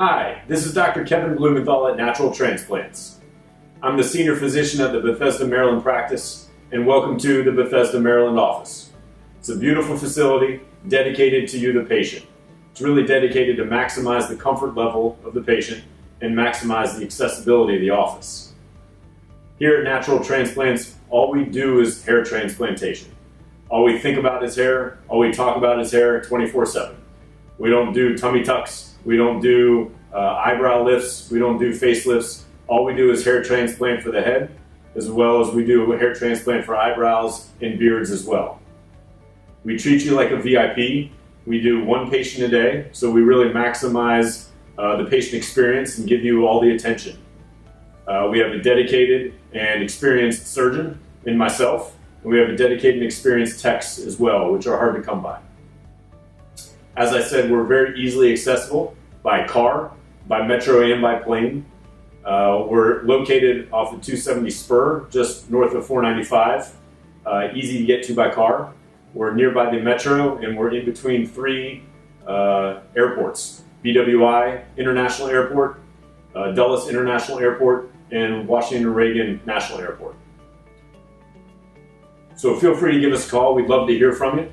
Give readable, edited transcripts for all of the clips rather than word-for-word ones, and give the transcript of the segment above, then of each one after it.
Hi, this is Dr. Kevin Blumenthal at Natural Transplants. I'm the senior physician at the Bethesda, Maryland practice, and welcome to the Bethesda, Maryland office. It's a beautiful facility dedicated to you, the patient. It's really dedicated to maximize the comfort level of the patient and maximize the accessibility of the office. Here at Natural Transplants, all we do is hair transplantation. All we think about is hair, all we talk about is hair 24/7. We don't do tummy tucks. We don't do eyebrow lifts. We don't do facelifts. All we do is hair transplant for the head, as well as we do a hair transplant for eyebrows and beards as well. We treat you like a VIP. We do one patient a day, so we really maximize the patient experience and give you all the attention. We have a dedicated and experienced surgeon in myself, and we have a dedicated and experienced techs as well, which are hard to come by. As I said, we're very easily accessible by car, by metro, and by plane. We're located off the 270 spur, just north of 495. Easy to get to by car. We're nearby the metro, and we're in between three airports: BWI International Airport, Dulles International Airport, and Washington Reagan National Airport. So feel free to give us a call. We'd love to hear from you.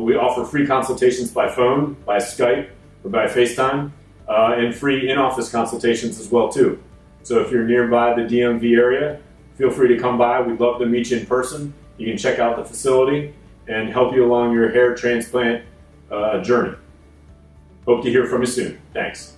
We offer free consultations by phone, by Skype, or by FaceTime, and free in-office consultations as well too. So if you're nearby the DMV area, feel free to come by. We'd love to meet you in person. You can check out the facility and help you along your hair transplant journey. Hope to hear from you soon. Thanks.